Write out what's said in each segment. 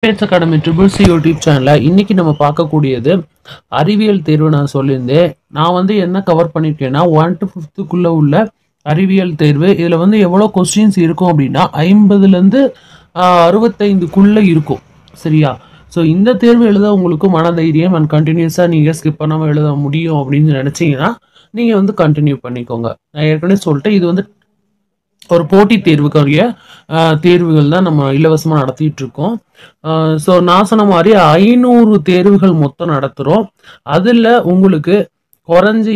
Bats academy triple C YouTube சேனலில் இன்னைக்கு நம்ம பார்க்கக்கூடியது அறிவியல் தேர்வு. நான் சொல்லியிருந்தேன், நான் வந்து என்ன கவர் பண்ணியிருக்கேன்னா 1 to 5th உள்ள அறிவியல் தேர்வு. இதில் வந்து எவ்வளோ கொஸ்டின்ஸ் இருக்கும் அப்படின்னா 50லேருந்து 65க்குள்ளே இருக்கும். சரியா? ஸோ இந்த தேர்வு எழுத உங்களுக்கு மனதைரியம் அண்ட் கண்டினியூஸாக நீங்கள் ஸ்கிப் பண்ணாமல் எழுத முடியும் அப்படின்னு நினச்சிங்கன்னா நீங்கள் வந்து கண்டினியூ பண்ணிக்கோங்க. நான் ஏற்கனவே சொல்லிட்டேன், இது வந்து ஒரு போட்டித் தேர்வுக்குரிய தேர்வுகள் தான் நம்ம இலவசமாக நடத்திட்டு இருக்கோம். ஸோ நான் சொன்ன மாதிரி 500 தேர்வுகள் மொத்தம் நடத்துகிறோம். அதில் உங்களுக்கு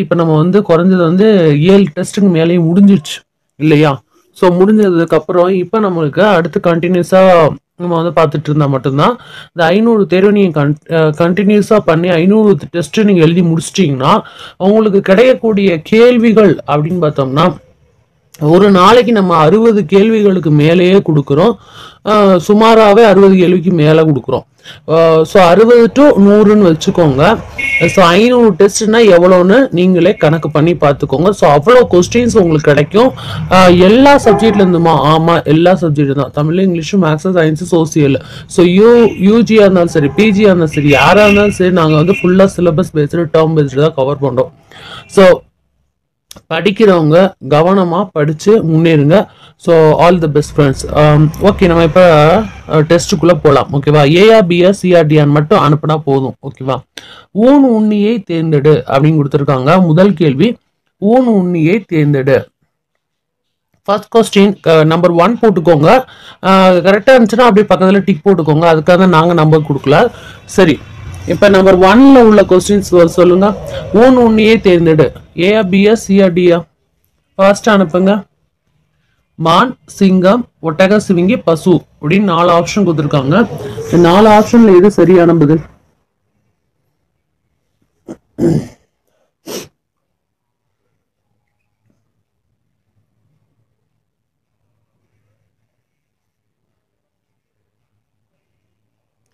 இப்போ நம்ம வந்து குறைஞ்சது வந்து 7 டெஸ்ட்டுக்கு மேலேயும் முடிஞ்சிடுச்சு இல்லையா? ஸோ முடிஞ்சதுக்கப்புறம் இப்போ நம்மளுக்கு அடுத்து கண்டினியூஸாக நம்ம வந்து பார்த்துட்டு இருந்தால் மட்டும்தான் இந்த 500 தேர்வை நீங்கள் கண்டினியூஸாக பண்ணி 500 டெஸ்ட்டு நீங்கள் எழுதி முடிச்சிட்டிங்கன்னா உங்களுக்கு கிடைக்கக்கூடிய கேள்விகள் அப்படின்னு பார்த்தோம்னா, ஒரு நாளைக்கு நம்ம 60 கேள்விகளுக்கு மேலேயே கொடுக்குறோம். சுமாராகவே 60 கேள்விக்கு மேலே கொடுக்குறோம். ஸோ 60 to 100ன்னு வச்சுக்கோங்க. ஸோ 500 டெஸ்ட்னா எவ்வளோன்னு நீங்களே கணக்கு பண்ணி பார்த்துக்கோங்க. ஸோ அவ்வளோ கொஸ்டின்ஸ் உங்களுக்கு கிடைக்கும். எல்லா சப்ஜெக்ட்லேருந்துமா? ஆமாம், எல்லா சப்ஜெக்ட் தான். Tamil, English, maths, science, social. So யூஜியாக இருந்தாலும் சரி, பிஜியாக இருந்தாலும் சரி, யாராக இருந்தாலும் சரி, நாங்கள் வந்து ஃபுல்லாக சிலபஸ் பேஸ்டு, டேர்ம் பேஸ்டு தான் கவர் பண்ணுறோம். ஸோ படிக்கிறவங்க கவனமா படிச்சு முன்னேறுங்க. So all the best friends. Okay, நம்ம இப்போ டெஸ்ட்டுக்குள்ள போகலாம். ஓகேவா? ஏஆ பிஆ சிஆர்டிஆன் மட்டும் அனுப்புனா போதும். ஓகேவா? ஊன் உண்ணியை தேர்ந்தெடு அப்படின்னு கொடுத்துருக்காங்க. முதல் கேள்வி, ஊன் உண்ணியை தேர்ந்தெடு. ஃபர்ஸ்ட் கொஸ்டின் நம்பர் 1 போட்டுக்கோங்க. கரெக்டாக இருந்துச்சுன்னா அப்படியே பக்கத்தில் டிக் போட்டுக்கோங்க. அதுக்காக நாங்கள் நம்பர் கொடுக்கல. சரி, இப்போ நம்பர் 1ல உள்ள கொஸ்டின்ஸ் சொல்லுங்க. ஊன் உண்ணியை தேர்ந்தெடு. ஏஆ பிஆ சிஆர்டிஆ? ஃபர்ஸ்ட் அனுப்புங்க. மான், சிங்கம், ஒட்டக, சிவிங்கி, பசு அப்படின்னு 4 ஆப்ஷன் கொடுத்துருக்காங்க. 4 ஆப்ஷன்ல எது சரியான பதில்?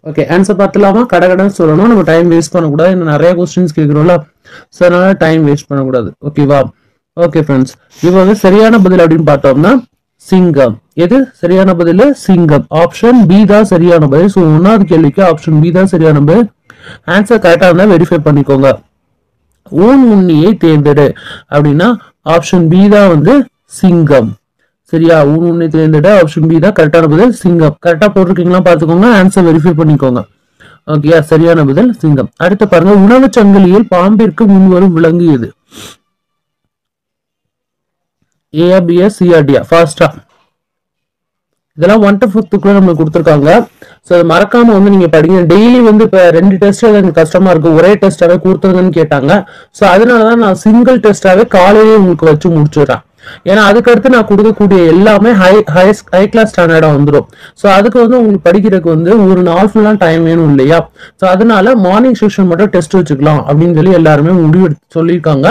ஓகே, ஆன்சர் பார்த்துலாமா? கடகடன்னு சொல்லணும், நம்ம டைம் வேஸ்ட் பண்ணக்கூடாது. இன்னும் நிறைய கொஸ்டின்ஸ் கேட்குறோம்ல, ஸோ அதனால டைம் வேஸ்ட் பண்ணக்கூடாது. ஓகேவா? ஓகே ஃப்ரெண்ட்ஸ், இப்போ வந்து சரியான பதில் அப்படின்னு பார்த்தோம்னா சிங்கம். எது சரியான பதில்? சிங்கம். ஆப்ஷன் பி தான் சரியான பதில். ஸோ 1வது கேள்விக்கு ஆப்ஷன் பி தான் சரியான பதில். ஆன்சர் கரெக்டாக இருந்தால் வெரிஃபை பண்ணிக்கோங்க. ஊன் உண்ணியை தேர்ந்தெடு அப்படின்னா ஆப்ஷன் பி தான் வந்து சிங்கம். சரியா? ஊன் உண்ணியை தேர்ந்தெடு, ஆப்ஷன் பி தான் கரெக்டான பதில், சிங்கம். கரெக்டா போட்டிருக்கீங்களா பார்த்துக்கோங்க. ஆன்சர் வெரிஃபை பண்ணிக்கோங்க. ஓகே, சரியான பதில் சிங்கம். அடுத்து பாருங்க, உணவு சங்கிலியில் பாம்பிற்கு முன்வரும் விலங்கு எது? ஏஆ பிஆ சிஆர்டிஆ? ஃபாஸ்டா, இதெல்லாம் 1 to 5th நம்மளுக்கு கொடுத்துருக்காங்க. ஸோ அதை மறக்காம வந்து நீங்க படிங்க. டெய்லி வந்து இப்போ 2 டெஸ்ட் எனக்கு கஷ்டமா இருக்கு, ஒரே டெஸ்டாவே கொடுத்துருங்கன்னு கேட்டாங்க. ஸோ அதனாலதான் நான் சிங்கிள் டெஸ்டாவே காலையிலேயே உங்களுக்கு வச்சு முடிச்சிடுறேன். ஏன்னா அதுக்கடுத்து நான் கொடுக்கக்கூடிய எல்லாமே ஹை கிளாஸ் ஸ்டாண்டர்டா வந்துடும். ஸோ அதுக்கு வந்து உங்களுக்கு படிக்கிறதுக்கு வந்து ஒரு நாள் ஃபுல்லா டைம் வேணும் இல்லையா? ஸோ அதனால மார்னிங் செக்ஷன் மட்டும் டெஸ்ட் வச்சுக்கலாம் அப்படின்னு சொல்லி எல்லாருமே முடிவு சொல்லியிருக்காங்க.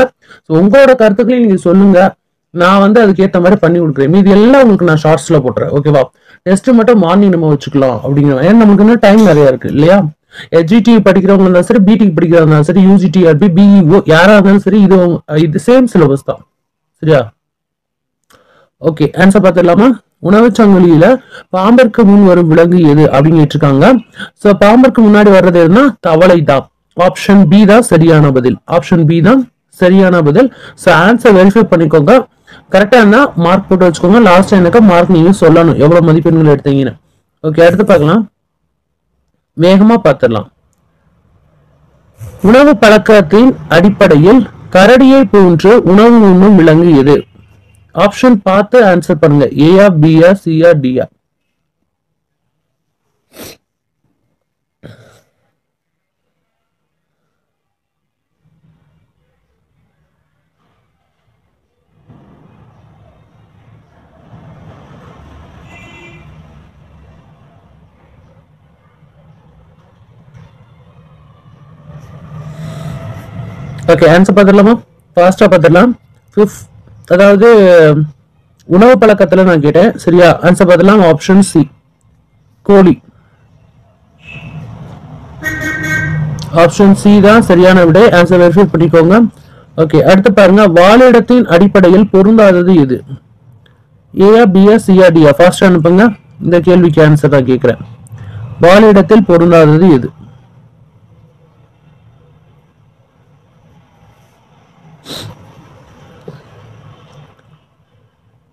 ஸோ உங்களோட கருத்துக்களையும் நீங்க சொல்லுங்க, நான் வந்து அதுக்கேற்ற மாதிரி பண்ணி கொடுக்குறேன். இது எல்லாம் உங்களுக்கு நான் ஷார்ட்ஸ்ல போட்டுறேன். ஓகேவா? டெஸ்ட் மட்டும் மார்னிங் நம்ம வச்சுக்கலாம் அப்படிங்கிற, ஏன்னா நமக்கு இன்னும் டைம் நிறைய இருக்கு இல்லையா? எஜிடி படிக்கிறவங்க இருந்தாலும் சரி, பிடி படிக்கிறவங்க இருந்தாலும் சரி, யூஜிடி ஆர்பி பிஇஓ யாரா இருந்தாலும் சரி, இது சேம் சிலபஸ் தான். சரியா? ஓகே, ஆன்சர் பார்த்துடலாமா? உணவு சங்கிலியில பாம்பிற்கு முன் வரும் விலங்கு எது அப்படின்னு கேட்டிருக்காங்க. ஸோ பாம்பிற்கு முன்னாடி வர்றது எதுனா தவளை தான். ஆப்ஷன் பி தான் சரியான பதில். ஆப்ஷன் பி தான் சரியான பதில். ஸோ ஆன்சர் வெரிஃபை பண்ணிக்கோங்க. கரெக்டா இருந்தா மார்க் போட்டு வச்சுக்கோங்க. லாஸ்ட் எனக்கு மார்க் நீங்க சொல்லணும் எவ்வளவு மதிப்பெண்கள் எடுத்தீங்கன்னு. ஓகே, அடுத்து பார்க்கலாம். வேகமா பார்த்துடலாம். உணவு பழக்கத்தின் அடிப்படையில் கரடியை போன்று உணவு உண்ணும் விலங்கு எது? ஆப்ஷன் பார்த்து ஆன்சர் பண்ணுங்க. ஏஆ பிஆ சிஆ டிஆ? ஓகே, ஆன்சர் பார்த்துடலாமா? ஃபாஸ்டா பார்த்துடலாம். அதாவது உணவு பழக்கத்துல நான் கேட்டேன். சரியா? ஆன்சர் பார்த்துடலாம். ஆப்ஷன் சி கோழி. ஆப்ஷன் சி தான் சரியான விடை. ஆன்சர் வெரிஃபை பண்ணிக்கோங்க. ஓகே, அடுத்து பாருங்க, வாழிடத்தின் அடிப்படையில் பொருந்தாதது எது? ஏஆ பிஆ சிஆர்டிஆ? ஃபாஸ்டா அனுப்புங்க. இந்த கேள்விக்கு ஆன்சர் தான் கேட்கிறேன். வாழிடத்தில் பொருந்தாதது எது?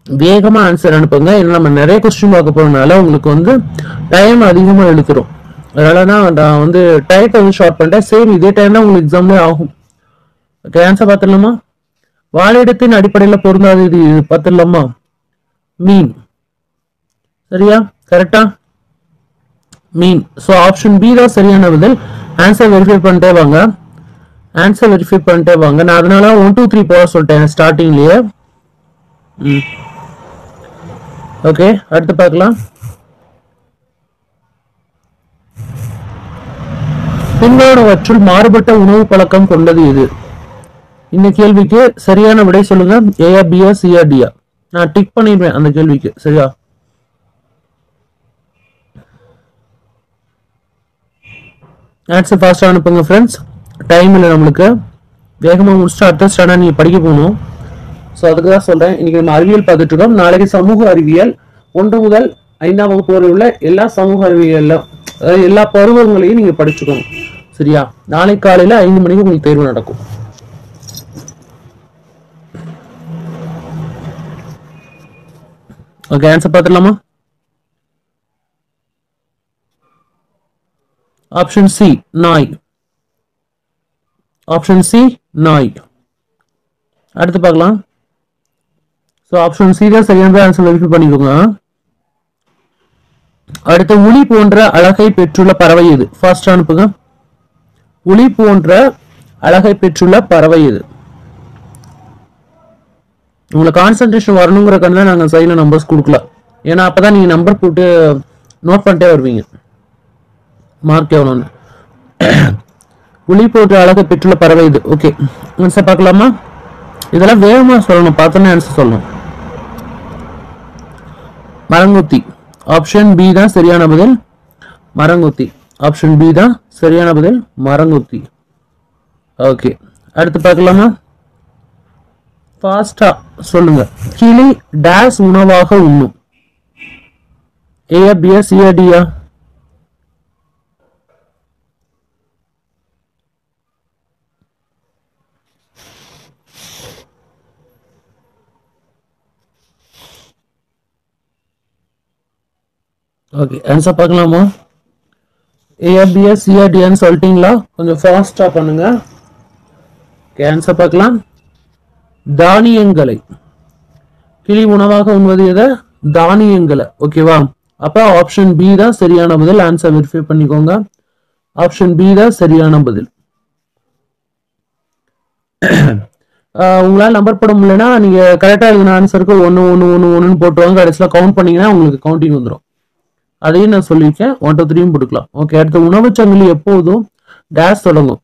வேகமா ஆன்சர் அனுப்புங்க. ஏன்னா நம்ம நிறைய கொஸ்டின் பார்க்க போறதுனால உங்களுக்கு வந்து டைம் அதிகமா எடுத்துரும். அதனாலதான் நான் வந்து டைத்தை வந்து ஷார்ட் பண்ணிட்டேன். சேம் இதே டைம் தான் உங்களுக்கு எக்ஸாம்ல ஆகும். ஓகே, ஆன்சர் பார்த்துடலாமா? வாழிடத்தின் அடிப்படையில் பொருந்தாதது பார்த்துடலாமா? மீன். சரியா? கரெக்டா? மீன். ஸோ ஆப்ஷன் பி தான் சரியான பதில். ஆன்சர் வெரிஃபை பண்ணிட்டே வாங்க. ஆன்சர் வெரிஃபை பண்ணிட்டே வாங்க. நான் அதனால 1 2 3 போக சொல்லிட்டேன் ஸ்டார்டிங்லயே. ஓகே, அடுத்து பார்க்கலாம். பின்வருவனவற்றுள் மாறுபட்ட உணவு பழக்கம் கொண்டது எது? இந்த கேள்விக்கு சரியான விடை சொல்லுங்க. ஏயா, பியா, சியா, டியா? நான் டிக் பண்ணிடுவேன் அந்த கேள்விக்கு. சரியா? ஆன்சர் ஃபாஸ்டா அனுப்புங்க ஃப்ரெண்ட்ஸ். டைம் இல்லை நம்மளுக்கு. வேகமா முடிச்சுட்டு அடுத்த ஸ்டாண்டர்ட் நீங்க படிக்க போகணும். ஸோ அதுக்கு தான் சொல்றேன். இன்னைக்கு நம்ம அறிவியல் பார்த்துட்டு இருக்கோம். நாளைக்கு சமூக அறிவியல் 1 முதல் 5ஆம் வகுப்பு வரை உள்ள எல்லா சமூக அறிவியல்ல, அதாவது எல்லா பருவங்களையும் நீங்க படிச்சுக்கணும். சரியா? நாளை காலையில 5 மணிக்கு உங்களுக்கு தேர்வு நடக்கும். ஓகே, ஆன்சர் பார்த்துடலாமா? ஆப்ஷன் சி நாய். ஆப்ஷன் சி நாய். அடுத்து பார்க்கலாம். ஸோ ஆப்ஷன் சி தான் சரியான ஆன்சர் வெரிஃபை பண்ணிக்கோங்க. அடுத்த உளி போன்ற அழகை பெற்றுள்ள பறவை எது? ஃபாஸ்ட் அனுப்புங்க. உளி போன்ற அழகை பெற்றுள்ள பறவை எது? உங்களுக்கு கான்சென்ட்ரேஷன் வரணுங்கிறக்கான தான் நாங்கள் சைடில் நம்பர்ஸ் கொடுக்கல. ஏன்னா அப்பதான் நீங்க நம்பர் போட்டு நோட் பண்ணிட்டே வருவீங்க மார்க் எவ்வளோன்னு. உளி போன்ற அழகை பெற்றுள்ள பறவை இது. ஓகே, ஆன்சர் பார்க்கலாமா? இதெல்லாம் வேகமா சொல்லணும், பார்த்தோன்னே ஆன்சர் சொல்லணும். மரங்கொத்தி. ஆப்ஷன் பி தான் சரியான பதில். மரங்கொத்தி. ஆப்ஷன் பி தான் சரியான பதில். மரங்கொத்தி. ஓகே, அடுத்து பார்க்கலாமா? ஃபாஸ்டா சொல்லுங்க. கிளி டேஸ் உணவாக உண்ணும்? ஏயா, பியா, சியா, டியா? ஓகே, ஆன்சர் பார்க்கலாமா? ஏயா, பியா, சியா, டியான்னு சொல்லிட்டீங்களா? கொஞ்சம் ஃபாஸ்டா பண்ணுங்க. ஆன்சர் பார்க்கலாம். தானியங்களை. கிளி உணவாக உண்வது எதை? தானியங்களை. ஓகேவா? அப்ப ஆப்ஷன் பி தான் சரியான பதில். ஆன்சர் வெரிஃபை பண்ணிக்கோங்க. ஆப்ஷன் பி தான் சரியான பதில். உங்களால நம்பர் போட முடியலன்னா நீங்க கரெக்டா எழுதின ஆன்சருக்கு 1 1 1 1 போட்டுவாங்க. கடைசியில் கவுண்ட் பண்ணீங்கன்னா உங்களுக்கு கவுண்டிங் வந்துடும். அதையும் நான் சொல்லியிருக்கேன். 1 2 3 போட்டுக்கலாம். ஓகே, அடுத்த உணவு சங்கிலி எப்போதும் டேஷ் தொடங்கும்?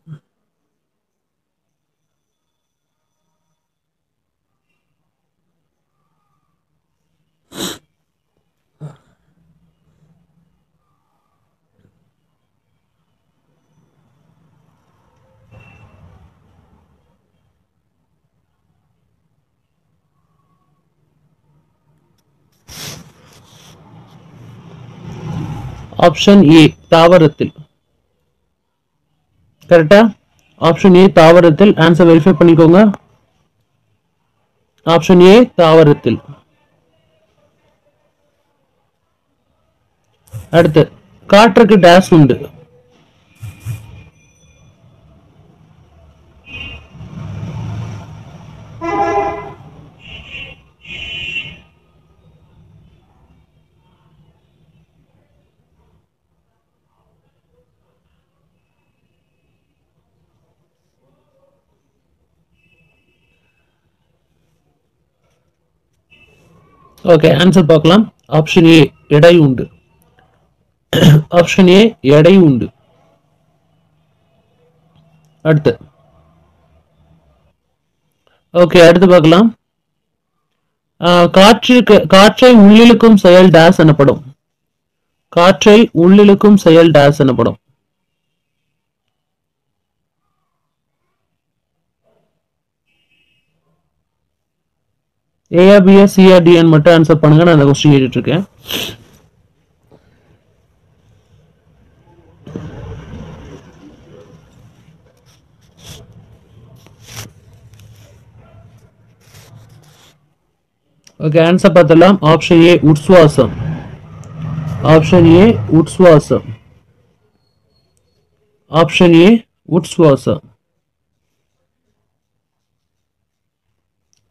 ஆப்ஷன் ஏ தாவரத்தில். கரெக்டா? ஆப்ஷன் ஏ தாவரத்தில். ஆன்சர் வெரிஃபை பண்ணிக்கோங்க. ஆப்ஷன் ஏ தாவரத்தில். அடுத்து காற்றுக்கு டேஷ் உண்டு? ஓகே, ஆன்சர் பார்க்கலாம். ஆப்ஷன் ஏ எடை உண்டு. ஆப்ஷன் ஏ எடை உண்டு. அடுத்து ஓகே, அடுத்து பார்க்கலாம். காற்றை உள்ளிழுக்கும் செயல் டேஸ் எனப்படும்? காற்றை உள்ளிழுக்கும் செயல் டேஸ் எனப்படும்? ஏயா, பியா, சியா, டின்னு மட்டும் ஆன்சர் பண்ணுங்க. நான் அந்த கொஸ்டின் கேட்டுட்டு இருக்கேன். ஓகே, ஆன்சர் பார்த்தலாம். ஆப்ஷன் ஏ உட்சுவாசம். ஆப்ஷன் ஏ உட்சுவாசம். ஆப்ஷன் ஏ உட்சுவாசம்.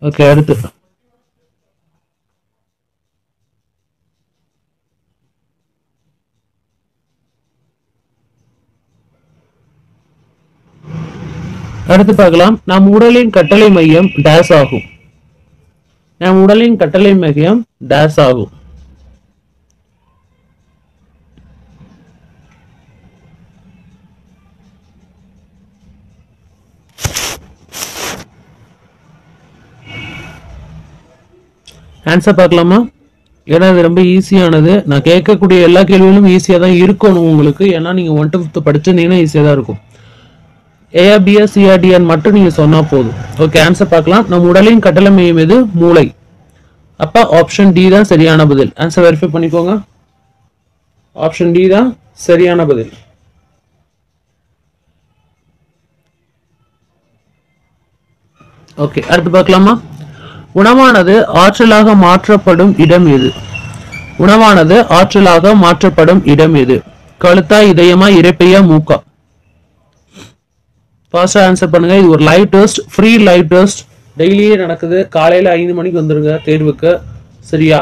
ஓகே, அடுத்து அடுத்து பார்க்கலாம். நம் உடலின் கட்டளை மையம் டேஸ் ஆகும். நம் உடலின் கட்டளை மையம் டேஸ் ஆகும். ஆன்சர் பார்க்கலாமா? ஏன்னா இது ரொம்ப ஈஸியானது. நான் கேட்கக்கூடிய எல்லா கேள்விகளும் ஈஸியாக தான் இருக்கணும் உங்களுக்கு. ஏன்னா நீங்கள் 1 to 5 படிச்சிருந்தீங்கன்னா ஈஸியாக தான் இருக்கும். ஏஆர்பிஎஸ் சிஆர்டிஎன் மட்டும் நீங்கள் சொன்னால் போதும். ஓகே, ஆன்சர் பார்க்கலாம். நம் உடலின் கட்டளை மையம் எது? மூளை. அப்போ ஆப்ஷன் டி தான் சரியான பதில். ஆன்சர் வெரிஃபை பண்ணிக்கோங்க. ஆப்ஷன் டி தான் சரியான பதில். ஓகே, அடுத்து பார்க்கலாமா? உணவானது ஆற்றலாக மாற்றப்படும் இடம் எது? உணவானது ஆற்றலாக மாற்றப்படும் இடம் எது? கழுத்தா, இதயமா, இரைப்பையா, மூக்கா? ஃபாஸ்டா ஆன்சர் பண்ணுங்க. இது ஒரு live test, free live test. டெய்லியே நடக்குது. காலையில 5 மணிக்கு வந்துருங்க தேர்வுக்கு. சரியா?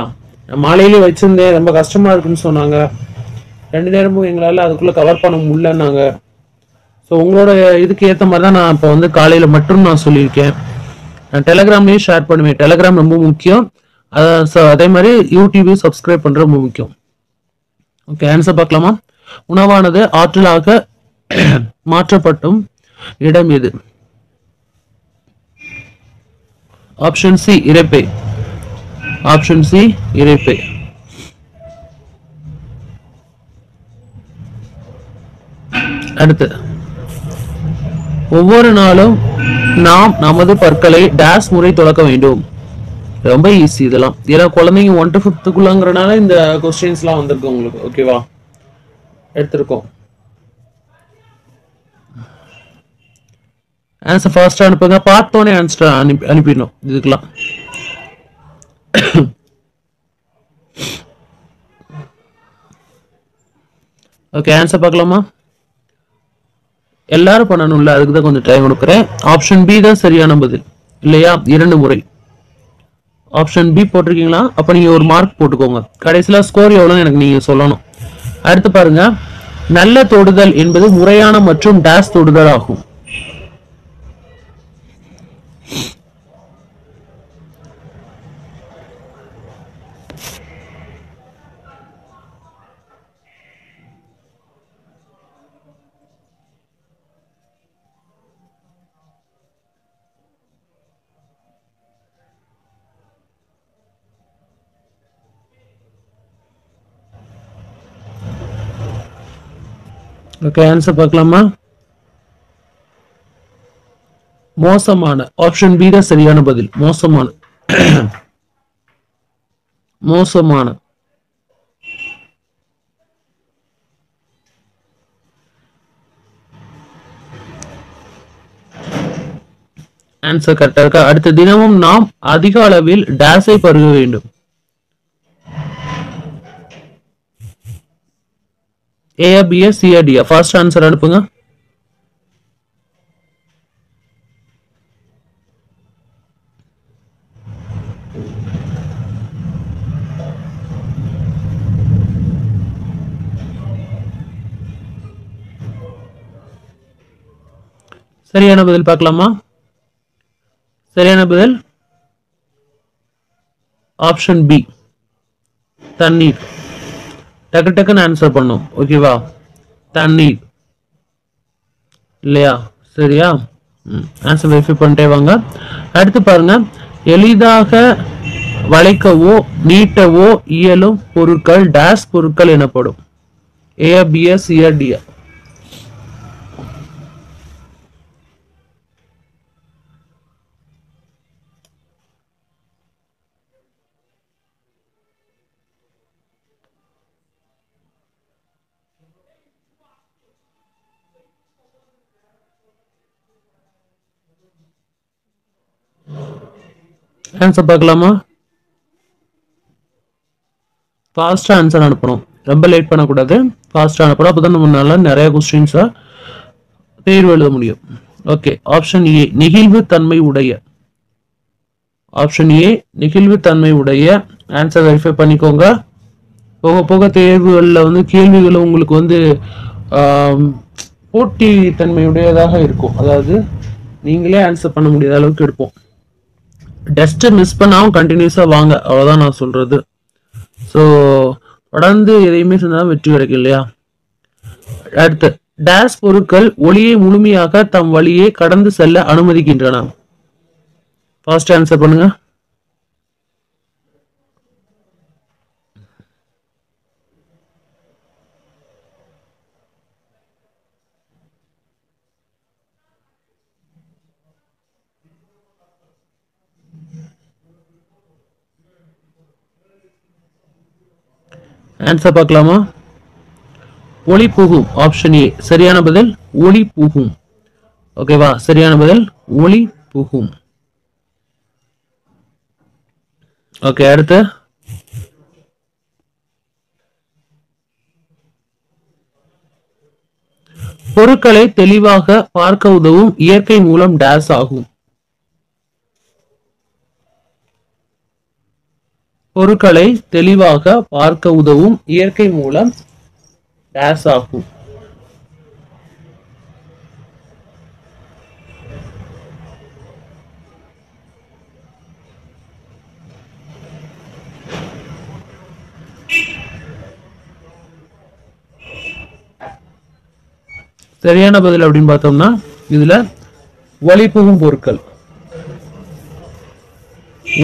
மாலையிலே வச்சிருந்தேன், ரொம்ப கஷ்டமா இருக்குன்னு சொன்னாங்க. 2 நேரமும் எங்களால அதுக்குள்ள கவர் பண்ண முடியலன்னாங்க. ஸோ உங்களோட இதுக்கு ஏற்ற மாதிரி தான் நான் இப்போ வந்து காலையில மட்டும் நான் சொல்லியிருக்கேன். நான் டெலகிராம்லேயும் ஷேர் பண்ணுவேன். டெலகிராம் ரொம்ப முக்கியம். அதே மாதிரி யூடியூபையும் சப்ஸ்கிரைப் பண்றது ரொம்ப முக்கியம். ஓகே, ஆன்சர் பார்க்கலாமா? உணவானது ஆற்றலாக மாற்றப்படும் இடம் எது? ஆப்ஷன் சி இரைப்பை. ஆப்ஷன் சி இரைப்பை. அடுத்து, ஒவ்வொரு நாளும் நாம் நமது பற்களை டேஸ் முறை துலக்க வேண்டும். ரொம்ப ஈஸி இதெல்லாம். ஏன்னா குழந்தைங்க 1 to 5 இந்த கொஸ்டின்ஸ்லாம் வந்திருக்கு உங்களுக்கு. ஓகேவா? எடுத்திருக்கோம். ஆன்சர் ஃபாஸ்டா அனுப்புங்க. பார்த்தோன்னே ஆன்சர் அனுப்பிடணும் இதுக்கெல்லாம். ஓகே, ஆன்சர் பார்க்கலாமா? எல்லாரும் பண்ணணும்ல, அதுக்கு தான் கொஞ்சம் டைம் கொடுக்குறேன். ஆப்ஷன் பி தான் சரியான பதில். இல்லையா? 2 முறை. ஆப்ஷன் பி போட்டிருக்கீங்களா? அப்ப நீங்க ஒரு மார்க் போட்டுக்கோங்க. கடைசியில ஸ்கோர் எவ்வளவுன்னு எனக்கு நீங்க சொல்லணும். அடுத்து பாருங்க. நல்ல தொடுதல் என்பது முறையான மற்றும் டேஸ் தொடுதல் ஆகும். ஓகே, ஆன்சர் பார்க்கலாமா? மோசமான. ஆப்ஷன் பி தான் சரியான பதில். மோசமான. மோசமான. ஆன்சர் கரெக்டா இருக்கா? அடுத்த தினமும் நாம் அதிக அளவில் டேஸை பருக வேண்டும். ஏஆ, பிஏ, சிஆ, டிஆ? ஃபர்ஸ்ட் ஆன்சர் அனுப்புங்க. சரியான பதில் பார்க்கலாமா? சரியான பதில் ஆப்ஷன் பி, தண்ணீர். டக்கு டக்குன்னு ஆன்சர் பண்ணும். ஓகேவா? தண்ணீர் இல்லையா? சரியா? ஆன்சர் வெரிஃபை பண்ணிட்டே வாங்க. அடுத்து பாருங்க. எளிதாக வளைக்கவோ நீட்டவோ இயலும் பொருட்கள் டேஸ் பொருட்கள் எனப்படும். ஏஆ, பிஏ, சிஆ, டிஆ? ஆன்சர் பார்க்கலாமா? ஃபாஸ்டா ஆன்சர் அனுப்பணும், ரொம்ப லேட் பண்ணக்கூடாது, ஃபாஸ்டா அனுப்பணும். அப்பதான் நம்மளால நிறைய கொஸ்டின்ஸை தேர்வு எழுத முடியும். ஓகே, ஆப்ஷன் ஏ நெகிழ்வு தன்மை உடைய. ஆப்ஷன் ஏ நெகிழ்வு தன்மை உடைய. ஆன்சர் வெரிஃபை பண்ணிக்கோங்க. போக போக தேர்வுகளில் வந்து கேள்விகள் உங்களுக்கு வந்து போட்டி தன்மையுடையதாக இருக்கும். அதாவது நீங்களே ஆன்சர் பண்ண முடியாத அளவுக்கு எடுப்போம். டெஸ்ட்டை மிஸ் பண்ணாமல் கண்டினியூஸாக வாங்க, அவ்வளோதான் நான் சொல்கிறது. ஸோ தொடர்ந்து எதையுமே செஞ்சால் வெற்றி கிடைக்கும் இல்லையா? அடுத்து, டேஸ் பொருட்கள் ஒளியை முழுமையாக தம் வழியே கடந்து செல்ல அனுமதிக்கின்றன. ஃபர்ஸ்ட் ஆன்சர் பண்ணுங்க. ஆன்சர் பார்க்கலாமா? ஒளி புகும். ஆப்ஷன் ஏ சரியான பதில், ஒளி புகும். ஓகேவா? சரியான பதில் ஒளி புகும். ஓகே, அடுத்து, பொருட்களை தெளிவாக பார்க்க உதவும் இயற்கை மூலம் டேஸ் ஆகும். பொருட்களை தெளிவாக பார்க்க உதவும் இயற்கை மூலம் டேஸ் ஆகும். சரியான பதில் அப்படின்னு பார்த்தோம்னா இதுல ஒளி புகும் பொருட்கள்.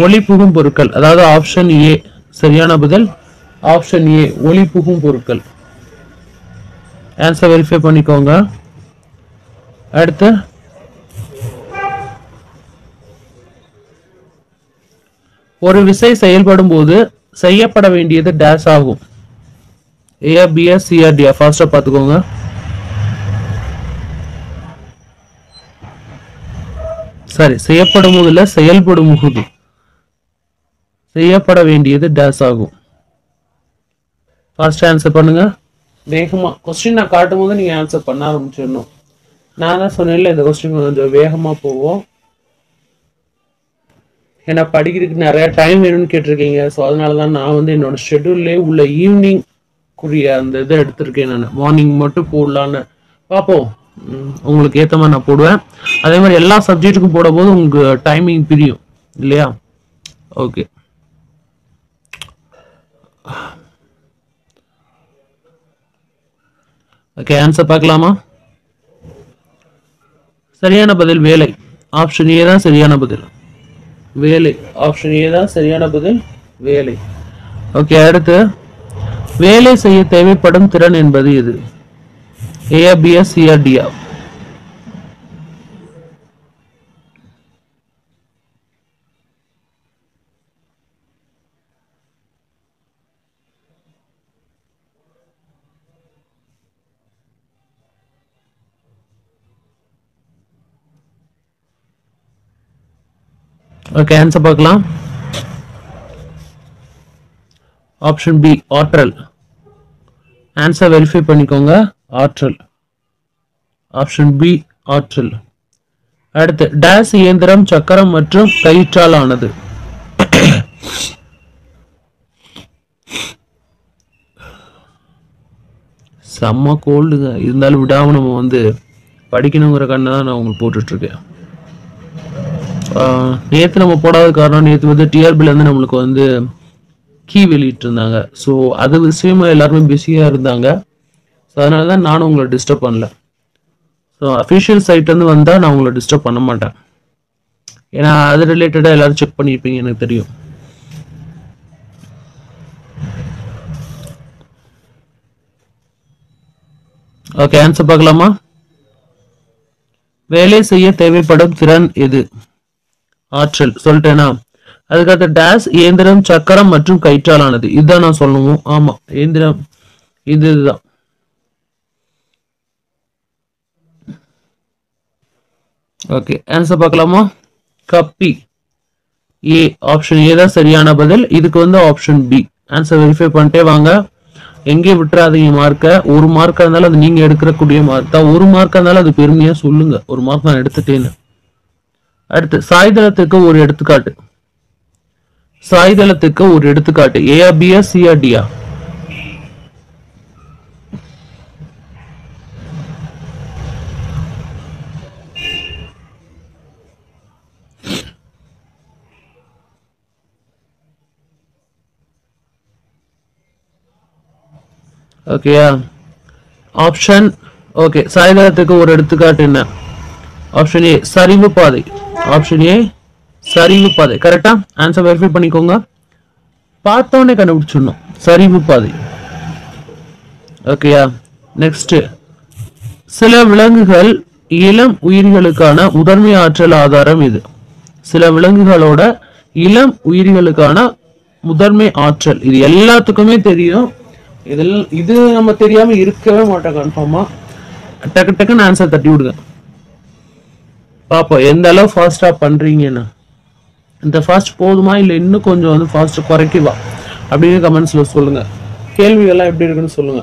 ஒளி புகும் பொருட்கள், அதாவது ஆப்ஷன் ஏ சரியான பதில். ஆப்ஷன் ஏ ஒளி புகும் பொருட்கள். ஆன்சர் வெரிஃபை பண்ணிக்கோங்க. அடுத்து, ஒரு விசை செயல்படும் போது செய்யப்பட வேண்டியது டேஸ் ஆகும். ஏஆ பிஆ சிஆர்டிஆ? ஃபாஸ்டா பார்த்துக்கோங்க. சரி, செய்யப்படும் போது இல்ல, செயல்படும் போது செய்யப்பட வேண்டியது டேஸ் ஆகும். ஃபாஸ்ட் ஆன்சர் பண்ணுங்க. வேகமா கொஸ்டின் நான் காட்டும் போது நீங்க ஆன்சர் பண்ண ஆரம்பிச்சிடணும். நான் தான் சொன்னேன்ல, இந்த கொஸ்டின் கொஞ்சம் வேகமா போவோம். ஏன்னா படிக்கிறதுக்கு நிறைய டைம் வேணும்னு கேட்டிருக்கீங்க. ஸோ அதனாலதான் நான் வந்து என்னோட ஷெட்யூல்லே உள்ள ஈவினிங்குரிய அந்த இதை எடுத்திருக்கேன். நான் மார்னிங் மட்டும் போடலான்னு பார்ப்போம். உங்களுக்கு ஏற்ற மாதிரி நான் போடுவேன். அதே மாதிரி எல்லா சப்ஜெக்ட்டுக்கும் போடும் போது உங்களுக்கு டைமிங் பிரியும் இல்லையா? ஓகே, ஓகே, ஆன்சர் பார்க்கலாமா? சரியான பதில் வேலை. ஆப்ஷன் ஏ தான் சரியான பதில், வேலை. ஆப்ஷன் ஏ தான் சரியான பதில், வேலை. ஓகே, அடுத்து, வேலை செய்ய தேவைப்படும் திறன் என்பது எது? ஏஆ பிஆ சிஆ டிஆ? ஓகே, ஆன்சர் பார்க்கலாம். ஆப்ஷன் பி ஆற்றல். ஆன்சர் வெரிஃபை பண்ணிக்கோங்க. ஆற்றல். ஆப்ஷன் பி ஆற்றல். அடுத்து, டேஸ் இயந்திரம் சக்கரம் மற்றும் கயிற்றால் ஆனது. செம்ம கோல்டுங்க, இருந்தாலும் விடாம நம்ம வந்து படிக்கணுங்கிற கண்ணை தான் நான் உங்களுக்கு போட்டுட்டு இருக்கேன். நேற்று நம்ம போடாத காரணம், நேற்று வந்து டிஆர்பில இருந்து நம்மளுக்கு வந்து கீ வெளியிட்டு இருந்தாங்க. ஸோ அது விஷயமா எல்லாருமே பிஸியாக இருந்தாங்க. ஸோ அதனால தான் நானும் உங்களை டிஸ்டர்ப் பண்ணல. ஸோ அஃபிஷியல் சைட்லேருந்து வந்தால் நான் உங்களை டிஸ்டர்ப் பண்ண மாட்டேன். ஏன்னா அது ரிலேட்டடாக எல்லாரும் செக் பண்ணியிருப்பீங்க, எனக்கு தெரியும். ஓகே, ஆன்சர் பார்க்கலாமா? வேலை செய்ய தேவைப்படும் திறன் எது? ஆற்றல். சொல்லிட்டேனா? அதுக்கடுத்து, டேஸ் இயந்திரம் சக்கரம் மற்றும் கயிற்றாலானது. இதுதான் நான் சொல்லணும். ஆமா, இயந்திரம் இதுதான். ஓகே, ஆன்சர் பார்க்கலாமா? கப்பி. ஏ, ஆப்ஷன் ஏ தான் சரியான பதில். இதுக்கு வந்து ஆப்ஷன் பி ஆன்சர் வெரிஃபை பண்ணிட்டே வாங்க. எங்கேயும் விட்டுறாதீங்க மார்க்கை. ஒரு மார்க்காக இருந்தாலும் அது நீங்க எடுக்கக்கூடிய மார்க் தான். ஒரு மார்க்காக இருந்தாலும் அது பெருமையா சொல்லுங்க, ஒரு மார்க் நான் எடுத்துட்டேன்னு. அடுத்து சாய்தளத்துக்கு ஒரு எடுத்துக்காட்டு. சாய்தளத்துக்கு ஒரு எடுத்துக்காட்டு. ஏஆ பியா சிஆ டியா? ஓகேயா? Option okay. சாய்தளத்துக்கு ஒரு எடுத்துக்காட்டு என்ன? ஆப்ஷன் ஏ சரிவு பாதை. ஆப்ஷன் ஏ சரிவு பாதை. கரெக்டா? ஆன்சர் வெரிஃபை பண்ணிக்கோங்க. பார்த்தோன்னே கண்டுபிடிச்சிடணும், சரிவு பாதை. ஓகேயா? நெக்ஸ்ட், சில விலங்குகள் இளம் உயிர்களுக்கான முதன்மை ஆற்றல் ஆதாரம் இது. சில விலங்குகளோட இளம் உயிர்களுக்கான முதன்மை ஆற்றல் இது எல்லாத்துக்குமே தெரியும். இது நம்ம தெரியாம இருக்கவே மாட்டோம் கன்ஃபார்மா. டக்கு டக்குன்னு ஆன்சர் தட்டி விடுங்க பாப்போம் எந்த அளவு ஃபாஸ்டா பண்றீங்கன்னு. இந்த ஃபாஸ்ட் போதுமா இல்ல இன்னும் கொஞ்சம் வந்து ஃபாஸ்ட் குறைக்கவா அப்படின்னு கமெண்ட்ஸ்ல சொல்லுங்க. கேள்விகள்லாம் எப்படி இருக்குன்னு சொல்லுங்க.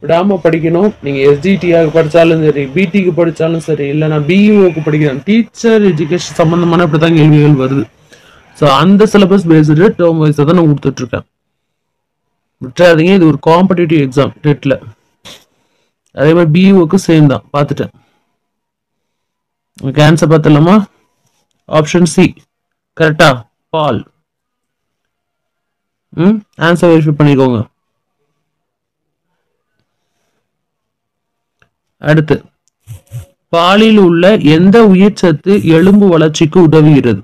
விடாம படிக்கணும். நீங்க எஸ்டிடிஆக்கு படிச்சாலும் சரி, பிடிக்கு படிச்சாலும் சரி, இல்லைன்னா பிஇஓக்கு படிக்கணும், டீச்சர் எஜுகேஷன் சம்பந்தமான இப்படிதான் கேள்விகள் வருது. ஸோ அந்த சிலபஸ் பேஸ்டு டேர்ம் வைஸ் தான் நான் கொடுத்துட்டு இருக்கேன். விட்டுறாதீங்க, இது ஒரு காம்படிட்டிவ் எக்ஸாம் டெட்ல. அதே மாதிரி பிஇஓக்கு சேம் தான். பார்த்துட்டேன். ஓகே, ஆன்சர் பார்த்துலாமா? ஆப்ஷன் சி கரெக்டா? பால். ஆன்சர் வெரிஃபை பண்ணிக்கோங்க. அடுத்து, பாலில் உள்ள எந்த உயிர் சத்து எலும்பு வளர்ச்சிக்கு உதவுகிறது?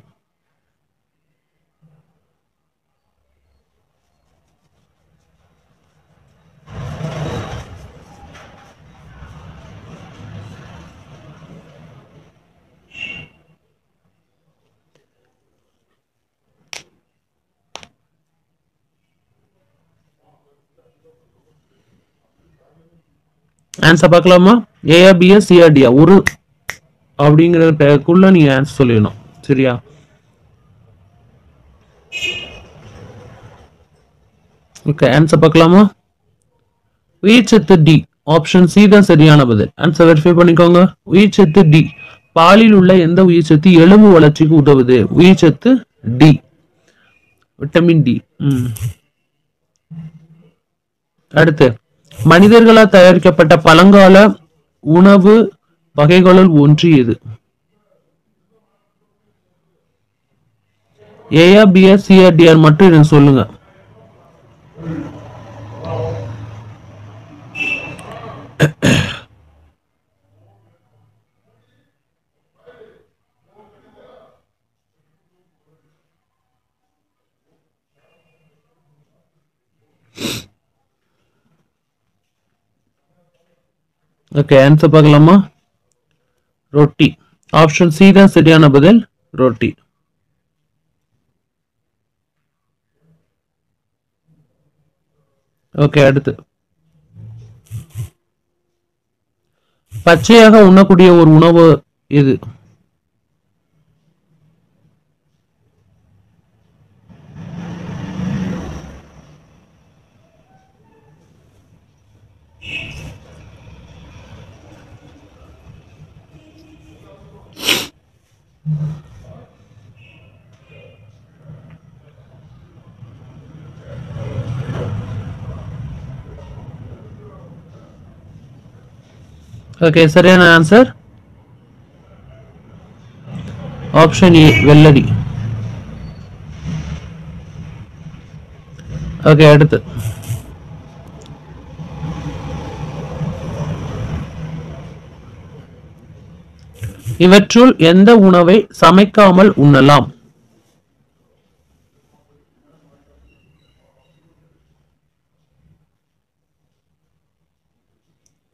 ஆன்சர் பார்க்கலாமா? ஏஆ பியா சிஆ டியா? ஒரு அப்படிங்கிறதுக்குள்ள நீங்க ஆன்சர் சொல்லிடணும். சரியா? ஓகே, ஆன்சர் பார்க்கலாமா? உயிர்ச்சத்து டி. ஆப்ஷன் சி தான் சரியான பதில். ஆன்சர் வெரிஃபை பண்ணிக்கோங்க. உயிர்ச்சத்து டி. பாலில் உள்ள எந்த உயிர்ச்சத்து எலும்பு வளர்ச்சிக்கு உதவுது? உயிர்ச்சத்து டி, விட்டமின் டி. அடுத்து, மனிதர்களால் தயாரிக்கப்பட்ட பழங்கால உணவு வகைகளுள் ஒன்று எது? ஏஆ பிஆ சிஆ டிஆர் மட்டும் எனக்கு சொல்லுங்க. ஓகே, ஆன்சர் பார்க்கலாமா? ரொட்டி. ஆப்ஷன் சி தான் சரியான பதில், ரொட்டி. ஓகே, அடுத்து, பச்சையாக உண்ணக்கூடிய ஒரு உணவு எது? ஓகே, சரியான ஆன்சர் ஆப்ஷன் ஏ, வெள்ளரி. ஓகே, அடுத்து, இவற்றுள் எந்த உணவை சமைக்காமல் உண்ணலாம்?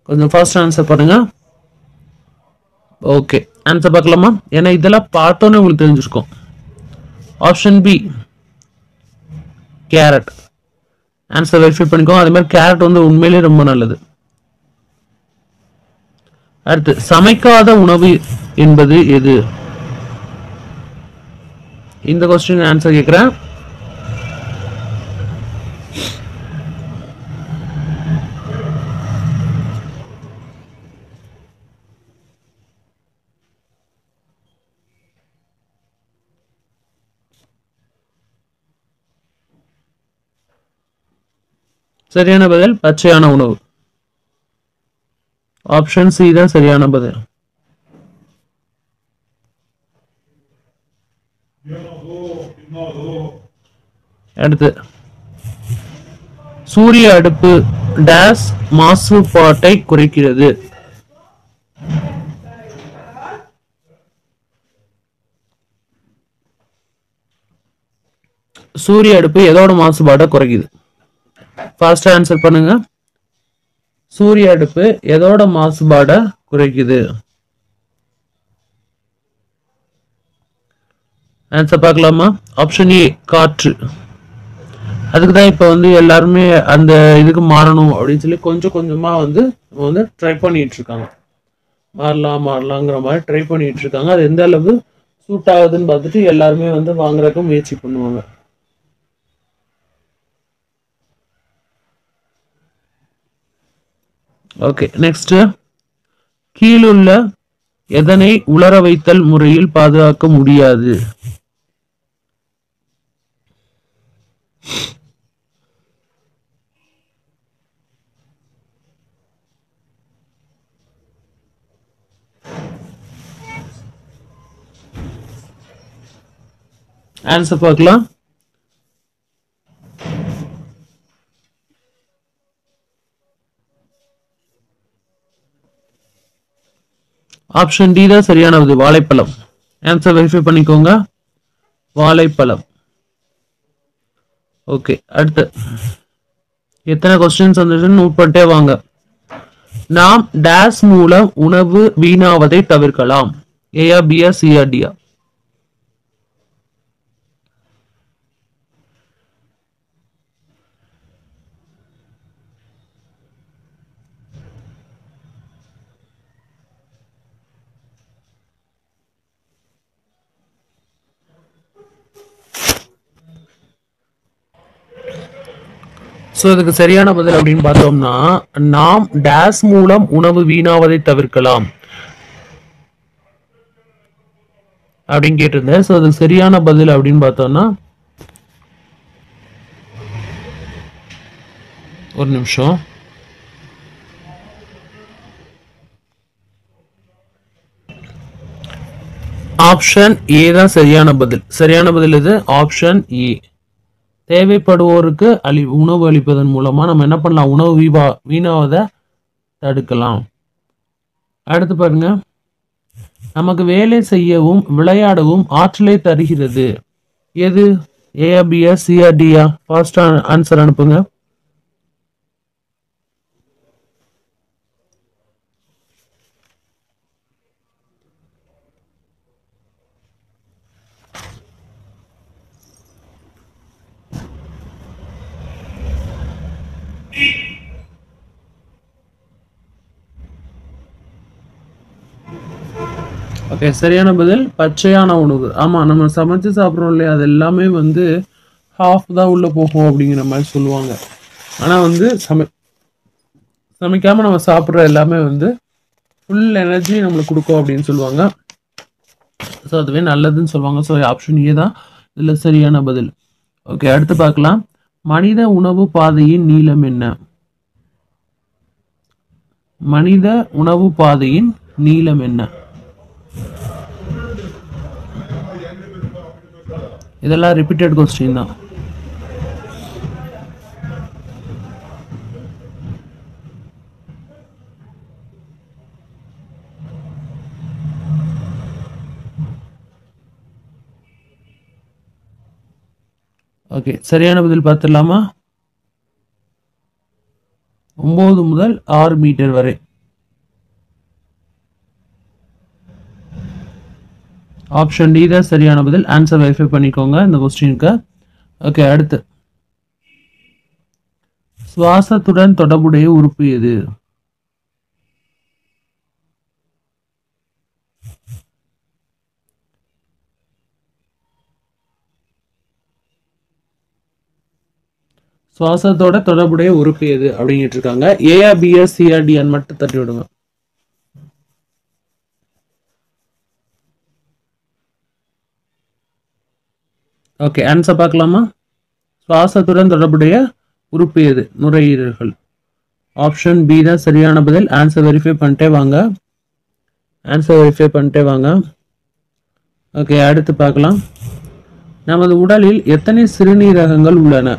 கொஞ்சம் ஃபாஸ்ட் ஆன்சர் பண்ணுங்க. ஓகே, ஆன்சர் பார்க்கலாமா? ஏன்னா இதெல்லாம் பார்த்தோன்னே உங்களுக்கு தெரிஞ்சிருக்கும். Option B, carrot. Answer verify பண்ணிக்கோங்க. அதே மாதிரி கேரட் வந்து உண்மையிலேயே ரொம்ப நல்லது. அடுத்து, சமைக்காத உணவு என்பது எது? இந்த கொஸ்டின் ஆன்சர் கேட்கிறேன். சரியான பதில் பச்சையான உணவு. ஆப்ஷன் சி தான் சரியான பதில். அடுத்து சூரிய அடுப்பு டேஸ் மாசுபாட்டை குறைக்கிறது. சூரிய அடுப்பு எதோட மாசுபாட்டை குறைக்குது? ஃபாஸ்டா ஆன்சர் பண்ணுங்க. சூரிய அடுப்பு எதோட மாசுபாடை குறைக்குது? ஆன்சர் பார்க்கலாமா? ஆப்ஷன் ஏ காற்று. அதுக்கு தான் இப்போ வந்து எல்லாருமே அந்த இதுக்கு மாறணும் அப்படின்னு சொல்லி கொஞ்சம் கொஞ்சமா வந்து ட்ரை பண்ணிட்டு இருக்காங்க. மாறலாங்கிற மாதிரி ட்ரை பண்ணிட்டு இருக்காங்க. அது எந்த அளவு சூட் ஆகுதுன்னு பார்த்துட்டு எல்லாருமே வந்து வாங்குறதுக்கு முயற்சி பண்ணுவாங்க. Okay, next. கீழுள்ள எதனை உலர வைத்தல் முறையில் பாதுகாக்க முடியாது? ஆன்சர் பார்க்கலாம். ஆப்ஷன் டி தான் சரியானது, வாழைப்பழம். ஆன்சர் வெரிஃபை பண்ணிக்கோங்க, வாழைப்பழம். ஓகே, அடுத்து எத்தனை கொஸ்டின்ஸ் வந்துச்சுன்னு நோட் பண்ணிட்டே வாங்க. நாம் டேஸ் மூலம் உணவு வீணாவதை தவிர்க்கலாம். ஏயா, பியா, சியா, டியா? ஸோ இதுக்கு சரியான பதில் அப்படின்னு பார்த்தோம்னா, நாம் டேஸ் மூலம் உணவு வீணாவதை தவிர்க்கலாம் அப்படின்னு கேட்டிருந்தேன். ஸோ அதுக்கு சரியான பதில் அப்படின்னு பார்த்தோம்னா, ஒரு நிமிஷம், ஆப்ஷன் ஏ தான் சரியான பதில். சரியான பதில் இது ஆப்ஷன் ஏ. தேவைப்படுவோருக்கு உணவு அளிப்பதன் மூலமா நம்ம என்ன பண்ணலாம்? உணவு வீணாவதை தடுக்கலாம். அடுத்து பாருங்க, நமக்கு வேலை செய்யவும் விளையாடவும் ஆற்றலை தருகிறது. எது? ஏயா, பியா, சியா, டியா? ஃபாஸ்டா ஆன்சர் அனுப்புங்க. ஓகே, சரியான பதில் பச்சையான உணவு. ஆமா, நம்ம சமைச்சு சாப்பிட்றோம் இல்லையா, அது எல்லாமே வந்து ஹாஃப் தான் உள்ள போகும் அப்படிங்கிற மாதிரி சொல்லுவாங்க. ஆனா வந்து சமைக்காம நம்ம சாப்பிட்ற எல்லாமே வந்து ஃபுல் எனர்ஜி நம்மளுக்கு கொடுக்கும் அப்படின்னு சொல்லுவாங்க. ஸோ அதுவே நல்லதுன்னு சொல்லுவாங்க. ஸோ ஆப்ஷன் ஏ தான் இதில் சரியான பதில். ஓகே, அடுத்து பார்க்கலாம். மனித உணவு பாதையின் நீளம் என்ன? மனித உணவு பாதையின் நீளம் என்ன? இதெல்லாம் ரிப்பீட்டட் கொஸ்டின் தான். ஓகே, சரியான பதில் பார்த்துடலாமா? 9 முதல் 6 மீட்டர் வரை. ஆப்ஷன் டி தான் சரியான பதில். ஆன்சர் வெரிஃபை பண்ணிக்கோங்க இந்த கொஸ்டினுக்கு. ஓகே, அடுத்து சுவாசத்துடன் தொடர்புடைய உறுப்பு எது? சுவாசத்தோட தொடர்புடைய உறுப்பு எது அப்படிங்கிட்டு இருக்காங்க. ஏஆ, பிஆ, சிஆ, டிஆன்னு மட்டும் தட்டி விடுங்க. ஓகே, ஆன்சர் பார்க்கலாமா? சுவாசத்துடன் தொடர்புடைய உறுப்பு எது? நுரையீரல்கள். ஆப்ஷன் பி தான் சரியான பதில். ஆன்சர் வெரிஃபை பண்ணிட்டே வாங்க. ஓகே, அடுத்து பார்க்கலாம். நமது உடலில் எத்தனை சிறுநீரகங்கள் உள்ளன?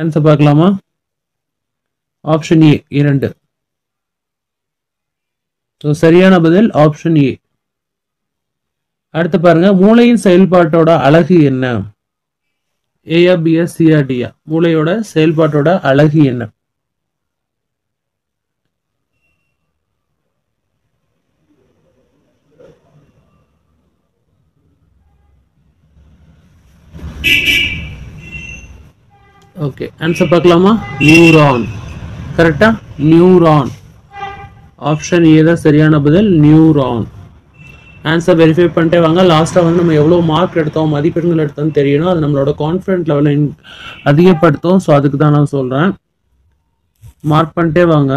ஆன்சர் பார்க்கலாமா? Option A 2. சரியான பதில் ஆப்ஷன் ஏ. அடுத்து பாருங்க, மூளையின் செயல்பாட்டோட அழகு என்ன? ஏயா பியா சியா டியா? மூளையோட செயல்பாட்டோட அழகு என்ன? ஓகே, ஆன்சர் பார்க்கலாமா? நியூரான். கரெக்டா? நியூரான். ஆப்ஷன் ஏ தான் சரியான பதில், நியூரான். ஆன்சர் வெரிஃபை பண்ணிட்டே வாங்க. லாஸ்ட்டாக வந்து நம்ம எவ்வளோ மார்க் எடுத்தோம், மதிப்பெண்கள் எடுத்தோம்னு தெரியணும். அது நம்மளோட கான்ஃபிடென்ட் லெவலை அதிகப்படுத்தும். ஸோ அதுக்கு தான் நான் சொல்கிறேன். மார்க் பண்ணிட்டே வாங்க.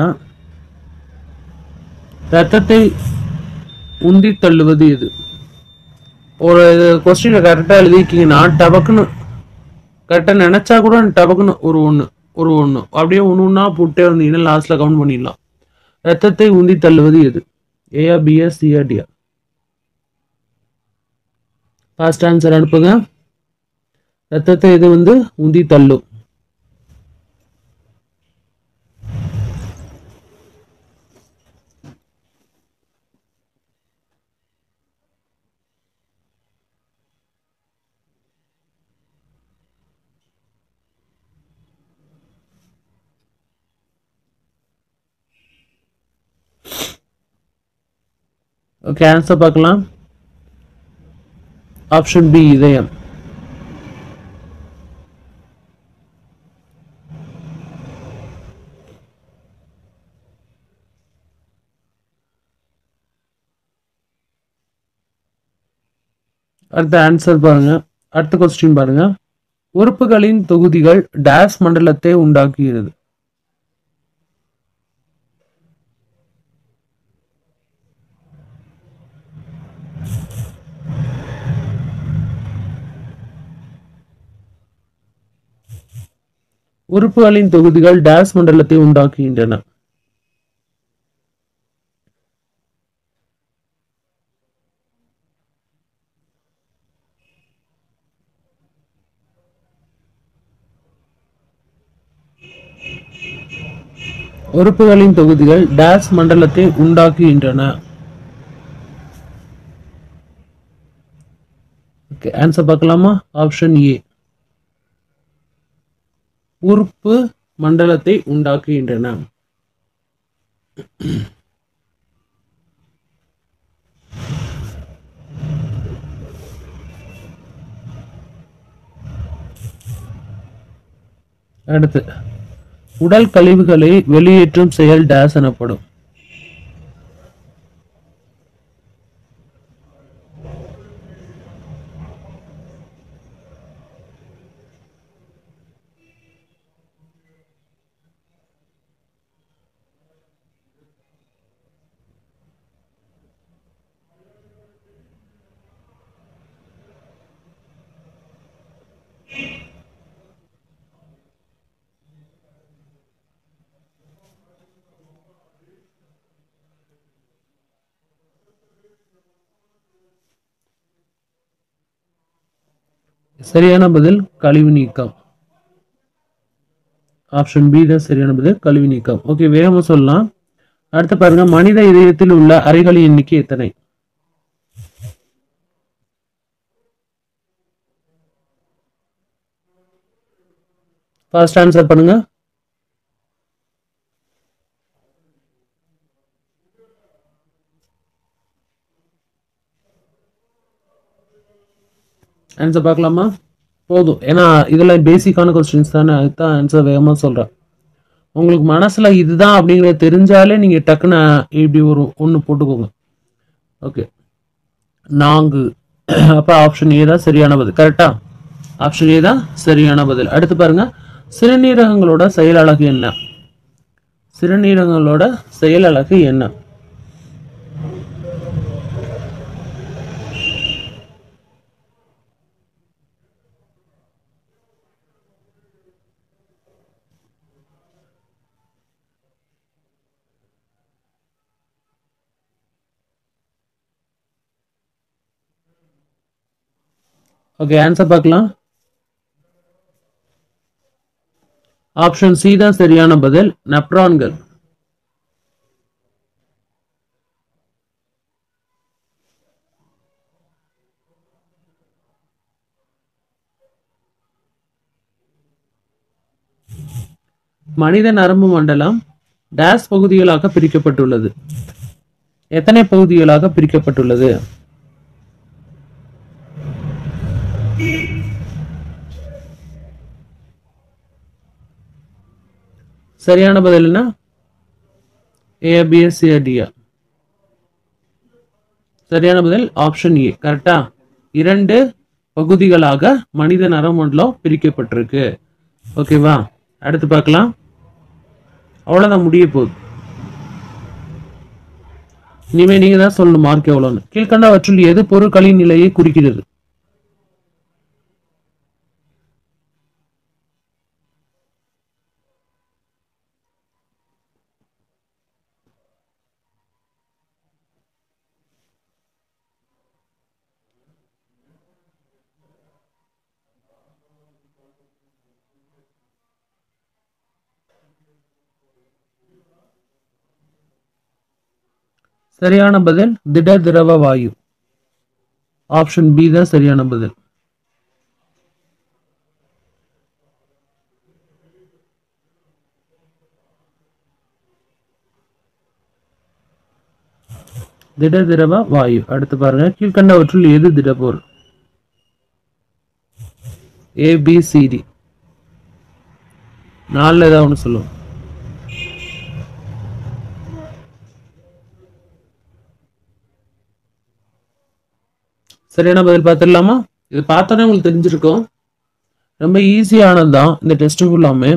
ரத்தத்தை உந்தி தள்ளுவது எது? ஒரு கொஸ்டினை கரெக்டாக எழுதிக்கிங்கன்னா டபக்குன்னு கரெக்டாக நினச்சா கூட டபக்குன்னு ஒரு ஒன்று அப்படியே ஒன்று போட்டே வந்தீங்கன்னா லாஸ்ட்டில் கவுண்ட் பண்ணிடலாம். ரத்தத்தை உந்தி தள்ளுவது எது? ஏயா பியா சியா டியா? ஃபாஸ்ட் ஆன்சர் அனுப்புங்க. ரத்தத்தை இது வந்து உந்தி தள்ளும். ஓகே, ஆன்சர் பார்க்கலாம். ஆப்ஷன் பி இதயம். அடுத்த ஆன்சர் பாருங்க. அடுத்த கொஸ்டின் பாருங்க. உறுப்புகளின் தொகுதிகள் டேஸ் மண்டலத்தை உண்டாக்குகிறது. உறுப்புகளின் தொகுதிகள் டேஸ் மண்டலத்தை உண்டாக்குகின்றன. உறுப்புகளின் தொகுதிகள் டேஸ் மண்டலத்தை உண்டாக்குகின்றன. ஓகே, ஆன்சர் பார்க்கலாமா? ஆப்ஷன் ஏ உறுப்பு மண்டலத்தை உண்டாக்குகின்றன. அடுத்து, உடல் கழிவுகளை வெளியேற்றும் செயல் டேஸ் எனப்படும். சரியான பதில் கழிவு நீக்கம். ஆப்ஷன் பி தான் சரியான பதில், கழிவு நீக்கம். ஓகே, வேகமா சொல்லலாம். அடுத்து பாருங்க, மனித இதயத்தில் உள்ள அறைகளின் எண்ணிக்கை எத்தனை? ஃபர்ஸ்ட் ஆன்சர் பண்ணுங்க. ஆன்சர் பார்க்கலாமா? போதும், ஏன்னா இதெல்லாம் பேசிக்கான கொஸ்டின்ஸ் தானே, அதுதான் ஆன்சர் வேகமா சொல்றேன். உங்களுக்கு மனசுல இதுதான் அப்படிங்கறது தெரிஞ்சாலே நீங்க டக்குன்னு இப்படி ஒரு ஒண்ணு போட்டுக்கோங்க. ஓகே, நான்கு. அப்ப ஆப்ஷன் ஏ தான் சரியான பதில். கரெக்டா? ஆப்ஷன் ஏ தான் சரியான பதில். அடுத்து பாருங்க, சிறுநீரகங்களோட செயல் அலகு என்ன? சிறுநீரகங்களோட செயல் அலகு என்ன? ஓகே, ஆன்சர் பார்க்கலாம். ஆப்ஷன் சி தான் சரியான பதில், நெப்ரான்கள். மனித நரம்பு மண்டலம் டேஸ் பகுதிகளாக பிரிக்கப்பட்டுள்ளது. எத்தனை பகுதிகளாக பிரிக்கப்பட்டுள்ளது? சரியான பதில் என்ன? ஏ, பி, சி, டி? சரியான பதில் ஆப்ஷன் ஏ. கரெக்டா? 2 பகுதிகளாக மனித நரமண்டலம் பிரிக்கப்பட்டிருக்கு. ஓகேவா? அடுத்து பார்க்கலாம். அவ்வளவுதான், முடிய போகுது. இனிமே நீங்க தான் சொல்லணும் மார்க் எவ்வளவுன்னு. கீழ்கண்டவற்றுள் எது பொருட்களின் நிலையை குறிக்கிறது? சரியான பதில் திட திரவ வாயு. ஆப்ஷன் பி தான் சரியான பதில். திட திரவ வாயு. அடுத்து பாருங்க, கீழ்கண்டவற்றுள் எது திடப்பொருள்? ஏ, பி, சி, டி. 4 ஏதாவது ஒன்று சொல்லுவோம். சரியான பதில் பார்த்துடலாமா? இது பார்த்தோன்னே உங்களுக்கு தெரிஞ்சிருக்கும். ரொம்ப ஈஸியானது தான் இந்த டெஸ்ட் ஃபுல்லாமே.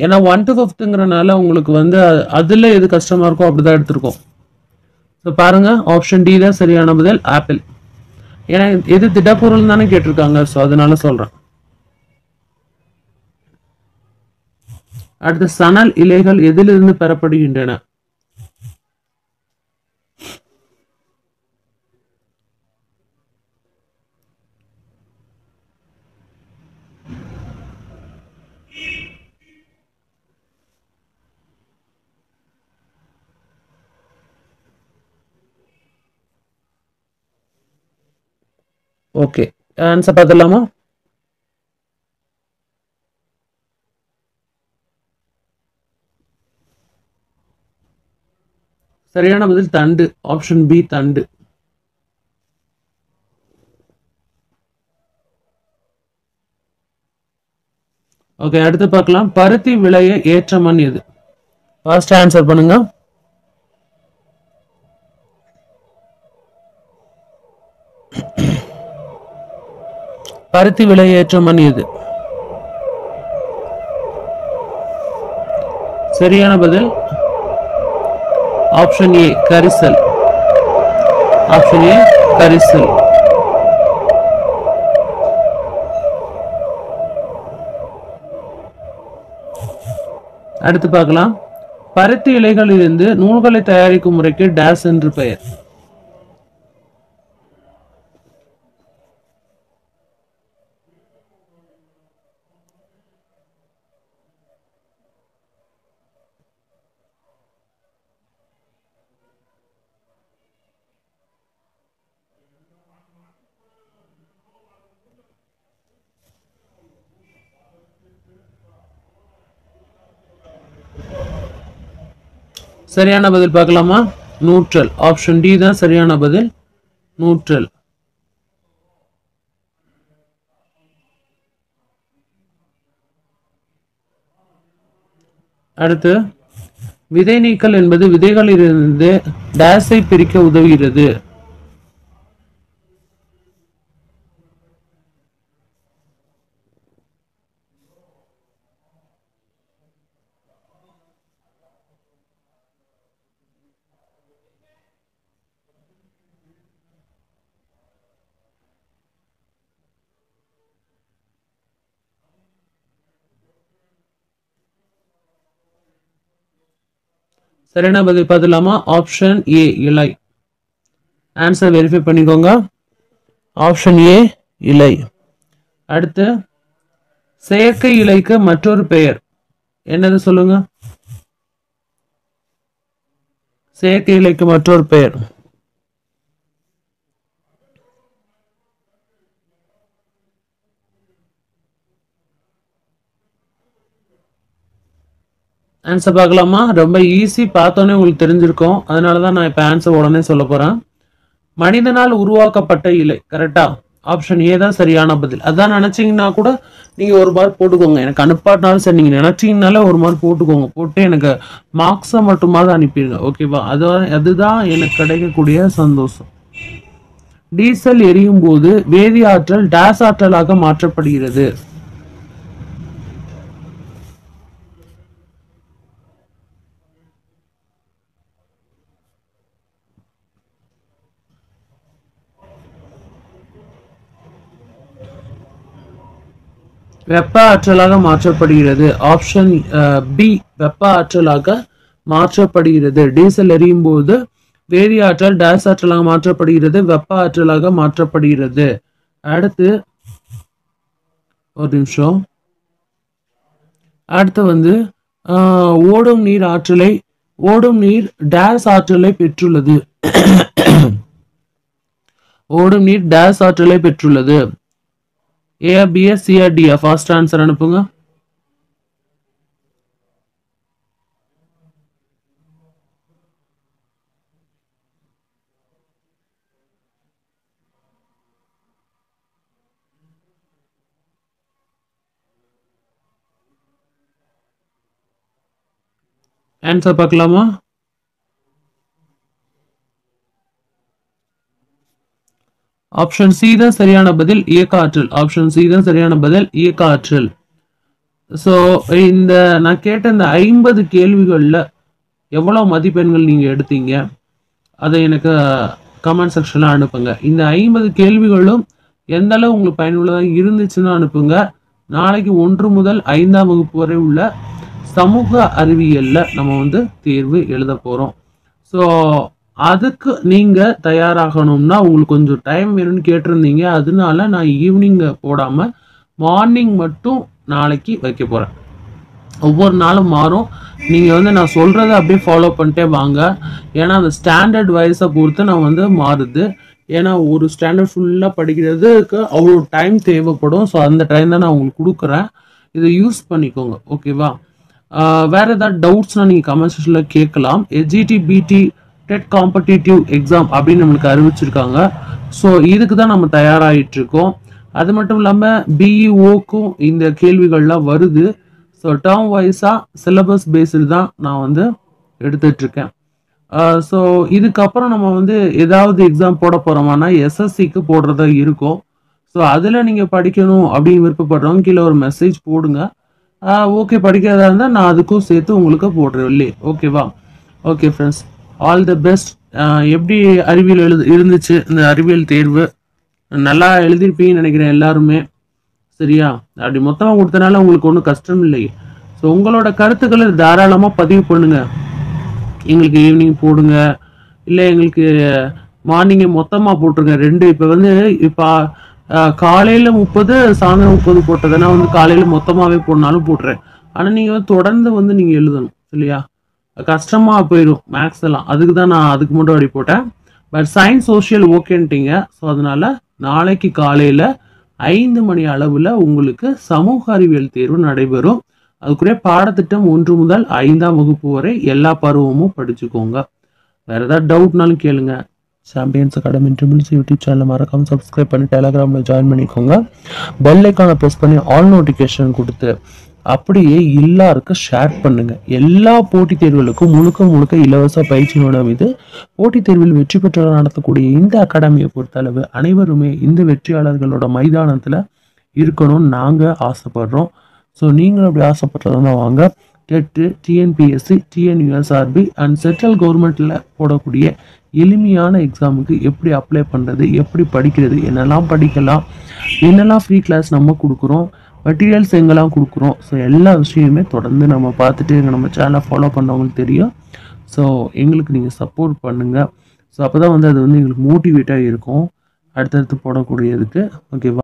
ஏன்னா 1 to 5ங்கிறனால உங்களுக்கு வந்து அதுல எது கஷ்டமா இருக்கோ அப்படிதான் எடுத்திருக்கோம். ஸோ பாருங்க, ஆப்ஷன் டி தான் சரியான பதில், ஆப்பிள். ஏன்னா எது திடப்பொருள் தானே கேட்டிருக்காங்க, ஸோ அதனால சொல்றேன். அடுத்து, சணல் இலைகள் எதிலிருந்து பெறப்படுகின்றன? ஓகே, ஆன்சர் பார்த்துடலாமா? சரியான பதில் தண்டு. ஆப்ஷன் பி, தண்டு. ஓகே, அடுத்து பார்க்கலாம். பருத்தி விளைய ஏற்ற மண் எது? ஃபர்ஸ்ட் ஆன்சர் பண்ணுங்க. பருத்தி விளைய ஏற்ற மண் எது? சரியான பதில் ஆப்ஷன் ஏ, கரிசல். ஆப்ஷன் ஏ, கரிசல். அடுத்து பார்க்கலாம். பருத்தி இலைகளில் இருந்து நூல்களை தயாரிக்கும் முறைக்கு டேஸ் என்று பெயர். சரியான பதில் பார்க்கலாமா? நியூட்ரல். ஆப்ஷன் டி தான் சரியான பதில், நியூட்ரல். அடுத்து விதை நீக்கல் என்பது விதைகளிலிருந்து டேஸை பிரிக்க உதவுகிறது. சரியான பதில் பார்த்துலாமா? ஆப்ஷன் ஏ இலை. ஆன்சர் வெரிஃபை பண்ணிக்கோங்க. ஆப்ஷன் ஏ இலை. அடுத்து செயற்கை இலைக்கு மற்றொரு பெயர் என்னது சொல்லுங்க? செயற்கை இலைக்கு மற்றொரு பெயர். ஆன்சர் பார்க்கலாமா? ரொம்ப ஈஸி, பார்த்தோன்னே உங்களுக்கு தெரிஞ்சிருக்கும். அதனாலதான் நான் இப்ப ஆன்சர் உடனே சொல்ல போறேன். மனிதனால் உருவாக்கப்பட்ட இலை. கரெக்டா? ஆப்ஷன் ஏ தான் சரியான பதில். அதான் நினைச்சீங்கன்னா கூட நீங்க ஒரு மார்க் போட்டுக்கோங்க. எனக்கு அனுப்பாட்டினாலும் சரி, நீங்க நினைச்சீங்கனாலே ஒரு மார்க் போட்டுக்கோங்க. போட்டு எனக்கு மார்க்ஸை மட்டுமாவது அனுப்பிடுங்க. ஓகேவா? அதுதான் எனக்கு கிடைக்கக்கூடிய சந்தோஷம். டீசல் எரியும் போது வேதி ஆற்றல் டேஸ் ஆற்றலாக மாற்றப்படுகிறது. வெப்ப ஆற்றலாக மாற்றப்படுகிறது. ஆப்ஷன் பி வெப்ப ஆற்றலாக மாற்றப்படுகிறது. டீசல் எரியும் போது வேதி ஆற்றல் டேஸ் ஆற்றலாக மாற்றப்படுகிறது, வெப்ப ஆற்றலாக மாற்றப்படுகிறது. அடுத்து ஒரு நிமிஷம். அடுத்து ஓடும் நீர் டேஸ் ஆற்றலை பெற்றுள்ளது. ஓடும் நீர் டேஸ் ஆற்றலை பெற்றுள்ளது. ஏபிஎஸ் சிஆர்டிஎஃப் ஃபர்ஸ்ட் ஆன்சர் அனுப்புங்க. ஆன்சர் பார்க்கலாமா? ஆப்ஷன் சி தான் சரியான பதில், இயக்க ஆற்றல். ஆப்ஷன் சி தான் சரியான பதில், இயக்க ஆற்றல். ஸோ நான் கேட்ட இந்த 50 கேள்விகள்ல எவ்வளவு மதிப்பெண்கள் நீங்க எடுத்தீங்க அதை எனக்கு கமெண்ட் செக்ஷன்ல அனுப்புங்க. இந்த 50 கேள்விகளும் எந்த அளவு உங்களுக்கு பயனுள்ளதாக இருந்துச்சுன்னு அனுப்புங்க. நாளைக்கு 1 முதல் 5ஆம் வகுப்பு வரை உள்ள சமூக அறிவியல்ல நம்ம தேர்வு எழுத போறோம். ஸோ அதுக்கு நீங்க தயாராகணும்னா உங்களுக்கு கொஞ்சம் டைம் வேணும்னு கேட்டிருந்தீங்க. அதனால நான் ஈவினிங் போடாம மார்னிங் மட்டும் நாளைக்கு வைக்க போறேன். ஒவ்வொரு நாளும் மாறும். நீங்க நான் சொல்றதை அப்படியே ஃபாலோ பண்ணிட்டே வாங்க. ஏன்னா அந்த ஸ்டாண்டர்ட் வைஸை பொறுத்து நான் மாறுது. ஏன்னா ஒரு ஸ்டாண்டர்ட் ஃபுல்லா படிக்கிறதுக்கு அவ்வளோ டைம் தேவைப்படும். ஸோ அந்த டைம் தான் நான் உங்களுக்கு கொடுக்குறேன். இதை யூஸ் பண்ணிக்கோங்க. ஓகேவா? வேற ஏதாவது டவுட்ஸ்னா நீங்க கமெண்ட் செக்ஷன்ல கேட்கலாம். எஸ்ஜிடி பிடி டெட் காம்படிட்டிவ் எக்ஸாம் அப்படின்னு நம்மளுக்கு அறிவிச்சிருக்காங்க. ஸோ இதுக்கு தான் நம்ம தயாராகிட்டு இருக்கோம். அது மட்டும் இல்லாமல் பிஇஓக்கும் இந்த கேள்விகள்லாம் வருது. ஸோ டேர்ம் வைஸாக சிலபஸ் பேஸ்டு தான் நான் எடுத்துட்டு இருக்கேன். ஸோ இதுக்கப்புறம் நம்ம ஏதாவது எக்ஸாம் போட போகிறோமானா எஸ்எஸ்சிக்கு போடுறதா இருக்கும். ஸோ அதில் நீங்கள் படிக்கணும் அப்படின்னு விருப்பப்படுறவங்க கீழே ஒரு மெசேஜ் போடுங்க. ஓகே, படிக்கிறதா இருந்தால் நான் அதுக்கும் சேர்த்து உங்களுக்கு போடுறேன் இல்லையே. ஓகேவா? Okay friends, all the best. எப்படி அறிவியல் இருந்துச்சு இந்த அறிவியல் தேர்வு? நல்லா எழுதிருப்பீங்கன்னு நினைக்கிறேன் எல்லாருமே. சரியா? அப்படி மொத்தமாக கொடுத்தனால உங்களுக்கு ஒன்றும் கஷ்டம் இல்லை. ஸோ உங்களோட கருத்துக்களை தாராளமாக பதிவு பண்ணுங்க. எங்களுக்கு ஈவினிங் போடுங்க, இல்லை எங்களுக்கு மார்னிங்கே மொத்தமாக போட்டுருங்க. 2 இப்போ காலையில் 30 சாயந்தரம் 30 போட்டதுன்னா காலையில் மொத்தமாகவே போடனாலும் போட்டுறேன். ஆனால் நீங்கள் தொடர்ந்து நீங்கள் எழுதணும். இல்லையா? கஷ்டமாக போயிடும் மேக்ஸ் எல்லாம். அதுக்கு தான் நான் அதுக்கு மட்டும் அப்படி போட்டேன். பட் சயின்ஸ் சோஷியல் ஓகேன்ட்டீங்க. ஸோ அதனால நாளைக்கு காலையில் 5 மணி அளவில் உங்களுக்கு சமூக அறிவியல் தேர்வு நடைபெறும். அதுக்குரிய பாடத்திட்டம் 1 முதல் 5ஆம் வகுப்பு வரை எல்லா பருவமும் படிச்சுக்கோங்க. வேற ஏதாவது டவுட்னாலும் கேளுங்க. சாம்பியன்ஸ் அகாடமி ட்ரிபிள்ஸ் யூடியூப் சேனலை மறக்காம சப்ஸ்கிரைப் பண்ணி டெலகிராமில் ஜாயின் பண்ணிக்கோங்க. பெல் ஐக்கானை ப்ரெஸ் பண்ணி ஆல் நோட்டிஃபிகேஷன் கொடுத்து அப்படியே எல்லாருக்கும் ஷேர் பண்ணுங்க. எல்லா போட்டித் தேர்வுகளுக்கும் முழுக்க முழுக்க இலவச பயிற்சி நிறுவனம் இது. போட்டித் தேர்வில் வெற்றி பெற்றவர்கள் நடத்தக்கூடிய இந்த அகாடமியை பொறுத்தளவு அனைவருமே இந்த வெற்றியாளர்களோட மைதானத்துல இருக்கணும்னு நாங்க ஆசைப்படுறோம். ஸோ நீங்களும் அப்படி ஆசைப்படுறதா வாங்க. TET, TNPSC, TNUSRB and central கவர்மெண்ட்டில் போடக்கூடிய எளிமையான எக்ஸாமுக்கு எப்படி அப்ளை பண்ணுறது, எப்படி படிக்கிறது, என்னெல்லாம் படிக்கலாம், என்னெல்லாம் ஃப்ரீ கிளாஸ் நம்ம கொடுக்குறோம், மெட்டீரியல்ஸ் எங்கெல்லாம் கொடுக்குறோம், ஸோ எல்லா விஷயமே தொடர்ந்து நம்ம பார்த்துட்டு நம்ம சேனலை ஃபாலோ பண்ணவங்களுக்கு தெரியும். ஸோ எங்களுக்கு நீங்கள் சப்போர்ட் பண்ணுங்கள். ஸோ அப்போ தான் அது எங்களுக்கு மோட்டிவேட்டாக இருக்கும் அடுத்தடுத்து போடக்கூடியதுக்கு. ஓகேவா?